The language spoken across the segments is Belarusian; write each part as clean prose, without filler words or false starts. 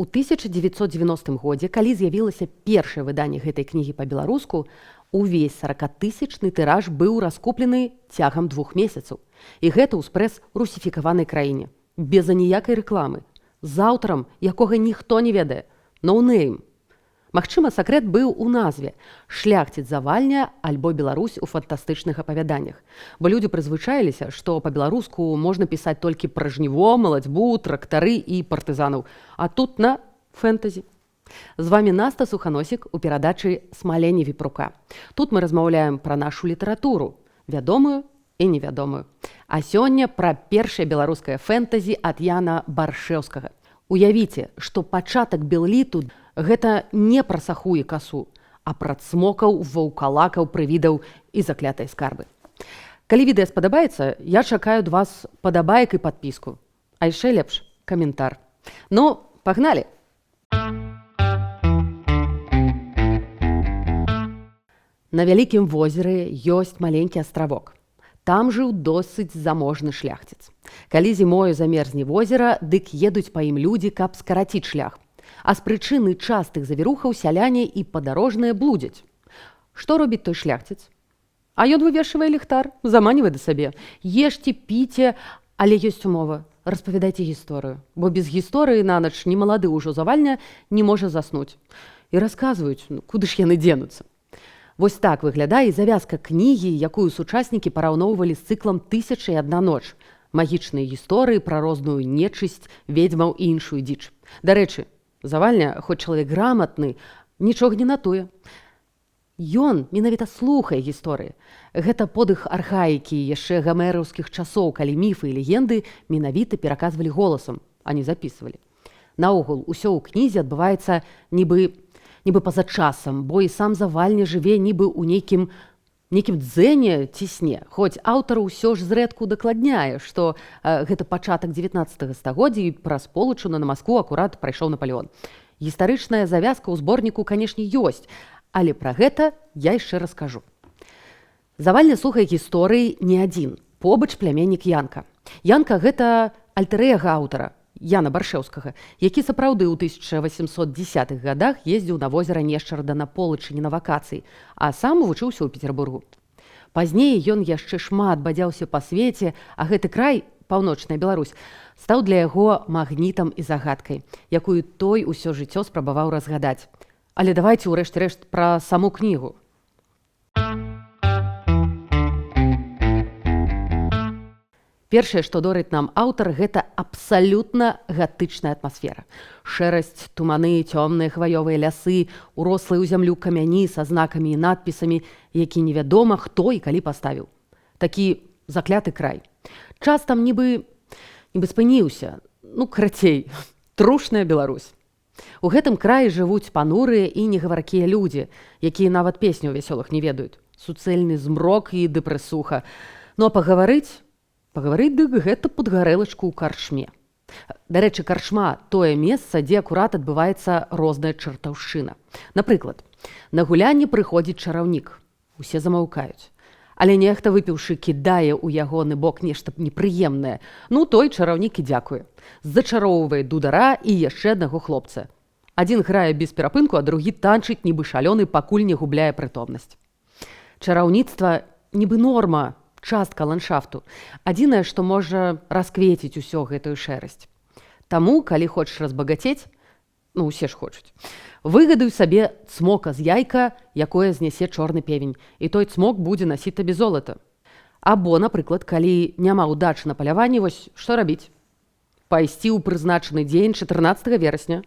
У 1990 годзе, калі з'явілася першае выданне гэтай кнігі па-беларуску, увесь 40-тысячны тыраж быў раскуплены цягам 2 месяцаў. І гэта ў спрэс-русіфікаванай краіне. Без аніякай рэкламы. З аўтарам, якога ніхто не ведае. No-name. Магчыма, сакрэт быў у назве «Шляхціц-завальня» альбо «Беларусь у фантастычных апавяданнях». Бо людзі прызвычаіліся, што па-беларуску можна пісаць толькі пра жніво, малацьбу, трактары і партызанаў. А тут на фэнтэзі. З вамі Наста Суханосік у перадачы «Смаленне Віпрука». Тут мы размаўляем пра нашу літаратуру, вядомую і невядомую. А сёння пра першае беларускае фэнтэзі ад Яна Баршэўскага. Уявіце, што пачатак белліту гэта не пра саху і касу, а пра цмокаў, ваўкалакаў, прывідаў і заклятай скарбы. Калі відэа спадабаецца, я чакаю ад вас падабаек і падпіску. А яшчэ лепш каментар. Ну, пагналі! На вялікім возеры ёсць маленькі астравок. Там жыў досыць заможны шляхціц. Калі зімою замерзне возера, дык едуць па ім людзі, каб скараціць шлях. А з прычыны частых завірухаў сяляне і падарожныя блудзяць. Што робіць той шляхціц? А ён вывешвае ліхтар, заманівае да сабе. Ешце, піце, але ёсць умова. Распавядайце гісторыю. Бо без гісторыі на ноч немалады ўжо завальня не можа заснуць. І расказваюць, куды ж яны дзенуцца. Вось так выглядае і завязка кнігі, якую сучаснікі параўноўвалі з цыклам «1001 ноч». Магічныя гісторыі пра розную нечысць, ведзьмаў і іншую дзіч. Дарэчы, завальня, хоць чалавек граматны, нічога не натуе. Ён менавіта слухае гісторыі. Гэта подых архаікі яшчэ гамераўскіх часоў, калі міфы і легенды менавіта пераказвалі голасам, а не запісвалі. Наогул, усё ў кнізе адбываецца нібы па-за часам, бо і сам завальня жыве нібы ў нейкім дзэне ці сне. Хоць аўтар усё ж зрэдку дакладняе, што гэта пачатак 19 стагоддзя і праз полачуна на Маскву акурат прайшоў Напалеон. Гістарычная завязка ў зборніку, канешне, ёсць, але пра гэта я яшчэ раскажу. Завальня слухае гісторыі не адзін. Побач пляменнік Янка. Янка – гэта альтэр-эга аўтара, Яна Баршэўскага, які сапраўды ў 1810-х гадах ездзіў на возера Нешчарда на Полачыне на вакацыі, а сам вучыўся ў Петербургу. Пазней ён яшчэ шмат бадзяўся па свеце, а гэты край, паўночная Беларусь, стаў для яго магнітам і загадкай, якую той усё жыццё спрабаваў разгадаць. Але давайце ў рэшце-рэшт пра саму кнігу. Першае, што дорыць нам аўтар, гэта абсалютна гатычная атмасфера. Шэрасць, туманы, цёмныя хваёвыя лясы, урослыя ў зямлю камяні са знакамі і надпісамі, які невядома, хто і калі паставіў. Такі закляты край. Час там нібы спыніўся. Карацей, трушная Беларусь. У гэтым краі жывуць панурыя і негаваркія людзі, якія нават песню ў вясёлых не ведаюць. Суцэльны змрок і дэпрэсуха. А пагаварыць, дык гэта пад гарэлачку ў карчме. Дарэчы, карчма – тое месца, дзе акурат адбываецца розная чартаўшчына. Напрыклад, на гулянне прыходзіць чараўнік. Усе замаўкаюць. Але нехта, выпіўшы, кідае ў ягоны бок нешта непрыемнае. Той чараўнік і дзякуе. Зачароўвае дудара і яшчэ аднаго хлопца. Адзін грае без перапынку, а другі танчыць, нібы шалёны, пакуль не губляе прытомнасць. Чараўніцтва нібы норма, частка ландшафту. Адзінае, што можа расквеціць усё гэтую шэрасць. Таму, калі хочаш разбагацець, усе ж хочуць, выгадуй сабе цмока з яйка, якое знясе чорны певень, і той цмок будзе насіць табе золата. Або, напрыклад, калі няма ўдачы на паляванні, вось што рабіць? Пайсці ў прызначаны дзень 14 верасня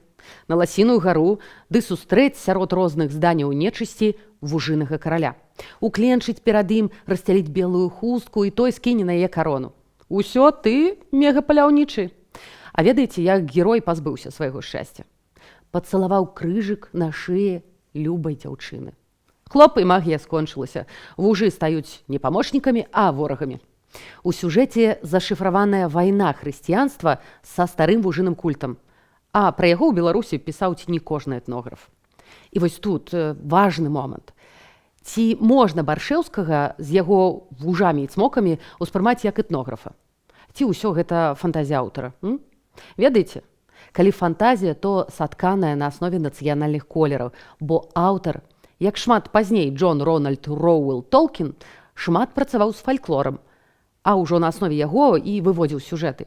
на Ласіную гару ды сустрэць сярод розных зданяў нечысці вужынага караля. Укленчыць перад ім, расцяліць белую хустку і той скіне на яе карону. Усё, ты мегапаляўнічы. А ведаеце, як герой пазбыўся свайго шчасця? Пацалаваў крыжык на шыі любай дзяўчыны. Хлоп, і магія скончылася. Вужы стаюць не памочнікамі, а ворагамі. У сюжэце зашыфраваная вайна хрысціянства са старым вужыным культам. А пра яго ў Беларусі пісаў ці не кожны этнограф. І вось тут важны момант. Ці можна Баршэўскага з яго вужамі і цмокамі ўспрымаць як этнографа? Ці ўсё гэта фантазія аўтара? Ведаеце, Калі фантазія, то сатканая на аснове нацыянальных колераў, бо аўтар, як шмат пазней Джон Рональд Роуэлл Толкін, шмат працаваў з фальклорам, а ўжо на аснове яго і выводзіў сюжэты.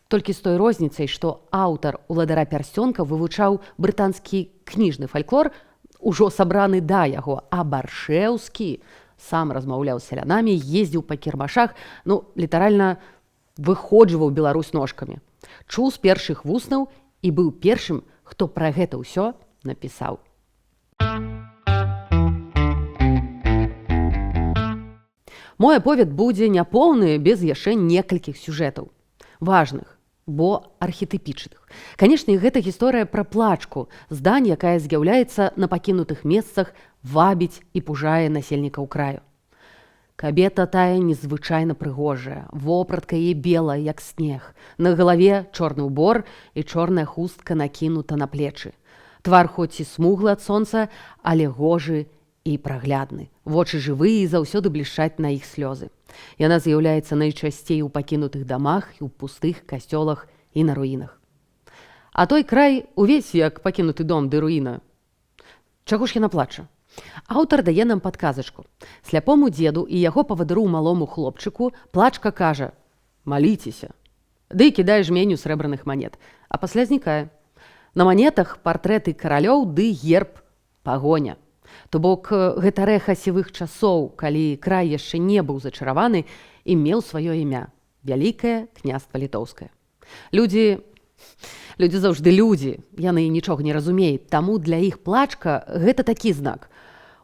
Толькі з той розніцай, што аўтар «Уладара пярсцёнка» вывучаў брытанскі кніжны фальклор, ужо сабраны да яго, а Баршэўскі сам размаўляў з сялянамі, ездзіў па кірмашах, літаральна выходжваў Беларусь ножкамі. Чуў з першых вуснаў і быў першым, хто пра гэта ўсё напісаў. Мой аповед будзе няпоўны без яшчэ некалькіх сюжэтаў. Важных, бо архетыпічных. Канешне, гэта гісторыя пра плачку, здань, якая з'яўляецца на пакінутых месцах, вабіць і пужае насельнікаў краю. Кабета тая незвычайна прыгожая, вопратка яе белая, як снег. На галаве чорны ўбор і чорная хустка накінута на плечы. Твар хоць і смуглы ад сонца, але гожы і праглядны. Вочы жывыя і заўсёды блішчаць на іх слёзы. Яна з'яўляецца найчасцей у пакінутых дамах і ў пустых касцёлах і на руінах. А той край увесь як пакінуты дом ды руіна. Чаго ж яна плача? Аўтар дае нам падказачку. Сляпому дзеду і яго павадару малому хлопчыку плачка кажа: «Маліцеся». Ды кідае жменю срэбраных манет, а пасля знікае. На манетах партрэты каралёў ды герб пагоня. То бок гэта рэха сівых часоў, калі край яшчэ не быў зачараваны і меў сваё імя – Вялікае княства літоўскае. Людзі заўжды людзі, яны нічога не разумеюць, таму для іх плачка – гэта такі знак.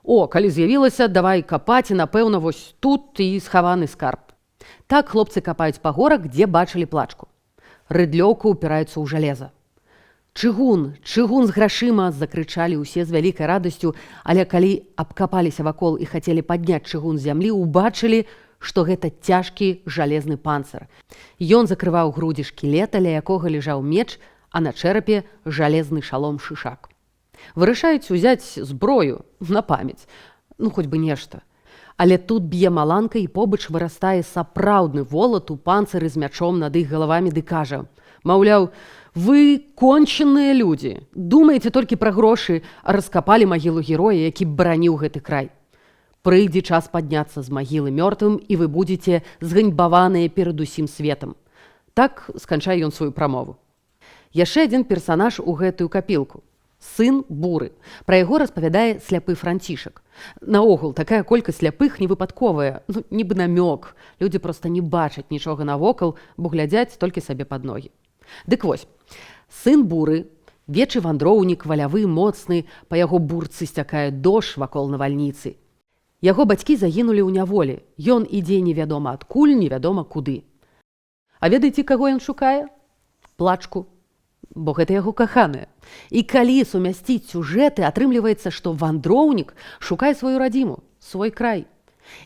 О, калі з'явілася, давай капаць, і напэўна вось тут і схаваны скарб. Так хлопцы капаюць па горах, дзе бачылі плачку. Рыдлёўка ўпіраецца ў жалеза. Чыгун з грашыма, закрычалі ўсе з вялікай радасцю, але калі абкапаліся вакол і хацелі падняць чыгун з зямлі, убачылі, што гэта цяжкі жалезны панцыр. Ён закрываў грудзі шкілета, ля якога ляжаў меч, а на чэрапе жалезны шалом-шышак. Вырашаюць узяць зброю на памяць, хоць бы нешта. Але тут б'е маланка і побач вырастае сапраўдны волат у панцыры з мячом над іх галавамі ды кажа: маўляў, вы конченыя людзі, думаеце толькі пра грошы, а раскапалі магілу героя, які бараніў гэты край. Прыйдзе час падняцца з магілы мёртвым, і вы будзеце зганьбаваныя перад усім светам. Так сканчае ён сваю прамову. Яшчэ адзін персанаж у гэтую капілку. Сын Буры. Пра яго распавядае сляпы Францішак. Наогул, такая колькасць сляпых невыпадковая, нібы намёк. Людзі проста не бачаць нічога навокал, бо глядзяць толькі сабе пад ногі. Дык вось, сын Буры, вечы вандроўнік, валявы, моцны, па яго бурцы сцякае дождж вакол навальніцы. Яго бацькі загінулі ў няволі. Ён ідзе невядома адкуль, невядома куды. А ведаеце, каго ён шукае? Плачку. Бо гэта яго каханая. І калі сумясціць сюжэты, атрымліваецца, што вандроўнік шукае сваю радзіму, свой край.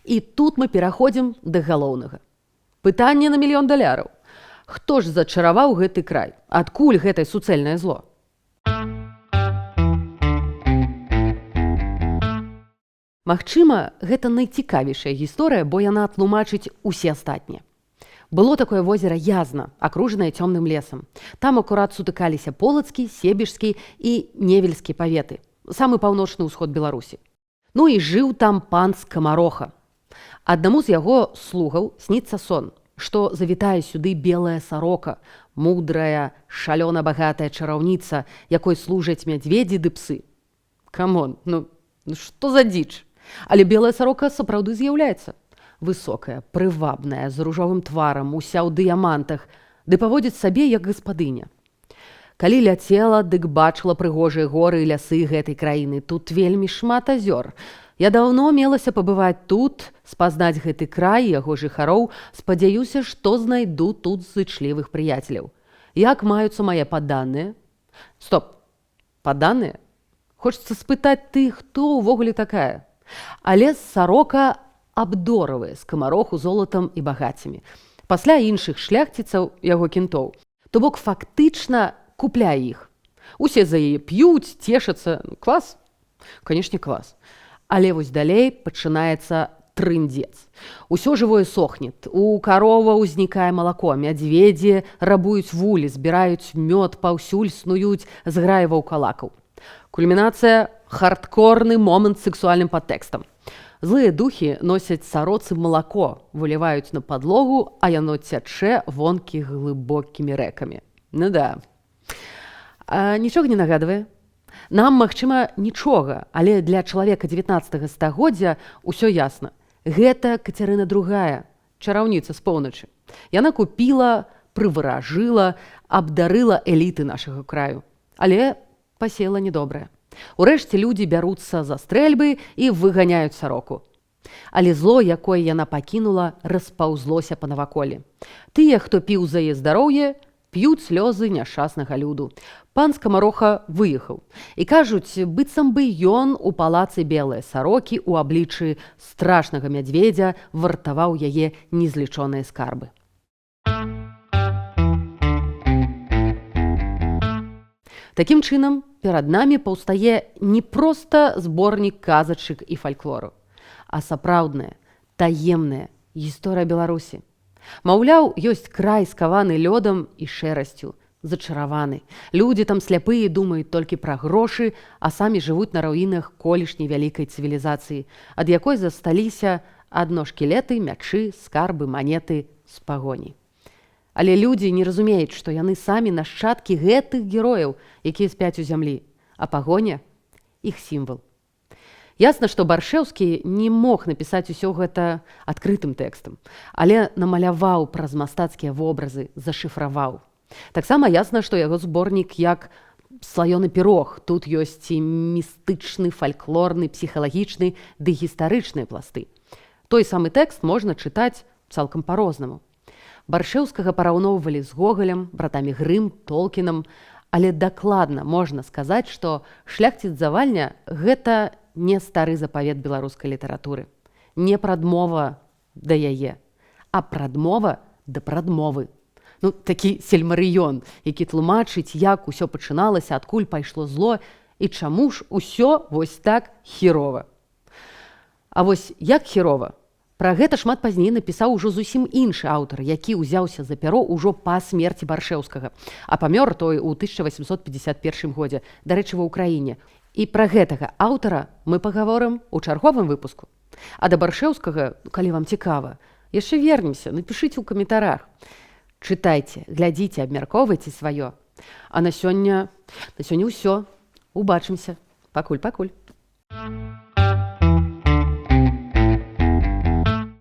І тут мы пераходзім да галоўнага. Пытанне на $1 000 000. Хто ж зачараваў гэты край? Адкуль гэтае суцэльнае зло? Магчыма, гэта найцікавейшая гісторыя, бо яна тлумачыць усе астатнія. Было такое возера Язна, акружанае цёмным лесам. Там акурат сутыкаліся Полацкі, Себежскі і Невельскі паветы, самы паўночны ўсход Беларусі. І жыў там пан Скамароха. Аднаму з яго слугаў сніцца сон, што завітае сюды белая сарока, мудрая, шалёна багатая чараўніца, якой служаць мядзведзі ды псы. Камон, што за дзіч? Але белая сарока сапраўды з'яўляецца. Высокая, прывабная, з ружовым тварам, уся ў дыямантах, ды паводзіць сабе як гаспадыня. Калі ляцела, дык бачыла прыгожыя горы і лясы гэтай краіны. Тут вельмі шмат азёр. Я даўно мелася пабываць тут, спазнаць гэты край, яго жыхароў, спадзяюся, што знайду тут зычлівых прыяцеляў. Як маюцца мае падданыя? Стоп, падданыя? Хочацца спытаць ты, хто ўвогуле такая? Але сарока абдоравае Скамароху золатам і багаццямі. Пасля іншых шляхціцаў, яго кінтоў. То бок фактычна купляе іх. Усе за яе п'юць, цешацца. Клас? Канешне, клас. Але вось далей пачынаецца трындец. Усё жывое сохнет, у карова ўзнікае малако, мядзведзі рабуюць вулі, збіраюць мёд, паўсюль снуюць зграі ваўкалакаў. Кульмінацыя – хардкорны момант з сексуальным падтэкстам. Злыя духі носяць сароцы малако, выліваюць на падлогу, а яно цячэ вонкі глыбокімі рэкамі. Ну да. Нічога не нагадвае? Нам, магчыма, нічога, але для чалавека 19 стагоддзя ўсё ясна. Гэта Кацярына II, чараўніца з поўначы. Яна купіла, прывыражыла, абдарыла эліты нашага краю. Але пасела недобрае. Урэшце людзі бяруцца за стрэльбы і выганяюць сароку. Але зло, якое яна пакінула, распаўзлося па наваколлі. Тыя, хто піў за яе здароўе, п'юць слёзы няшчаснага люду. Пан Скамароха выехаў. І кажуць, быццам бы ён у палацы белыя сарокі ў абліччы страшнага мядзведзя вартаваў яе незлічоныя скарбы. Такім чынам, перад намі паўстае не проста зборнік казачак і фальклору, а сапраўдная, таемная гісторыя Беларусі. Маўляў, ёсць край, скаваны лёдам і шэрасцю, зачараваны. Людзі там сляпыя думаюць толькі пра грошы, а самі жывуць на руінах колішняй вялікай цывілізацыі, ад якой засталіся адно шкілеты, мячы, скарбы, манеты з пагоні. Але людзі не разумеюць, што яны самі нашчадкі гэтых герояў, якія спяць у зямлі, а пагоня – іх сімвал. Ясна, што Баршэўскі не мог напісаць усё гэта адкрытым тэкстам, але намаляваў праз мастацкія вобразы, зашыфраваў. Таксама ясна, што яго зборнік як слаёны пірог. Тут ёсць і містычны, фальклорны, псіхалагічны ды гістарычныя пласты. Той самы тэкст можна чытаць цалкам па-рознаму. Баршэўскага параўноўвалі з Гогалем, братамі Грым, Толкінам, але дакладна можна сказаць, што «Шляхціц-завальня» – гэта не стары запавет беларускай літаратуры, не прадмова да яе, а прадмова да прадмовы. Такі сельмарыён, які тлумачыць, як усё пачыналася, адкуль пайшло зло і чаму ж усё вось так хірова. А вось як хірова? Пра гэта шмат пазней напісаў ужо зусім іншы аўтар, які ўзяўся за пяро ўжо па смерці Баршэўскага, а памёр той у 1851 годзе, дарэчы, ва ўкраіне. І пра гэтага аўтара мы пагаворым у чарговым выпуску. А да Баршэўскага, калі вам цікава, яшчэ вернемся, напішыце ў каментарах. Чытайце, глядзіце, абмяркоўвайце сваё. А на сёння ўсё. Убачымся. Пакуль.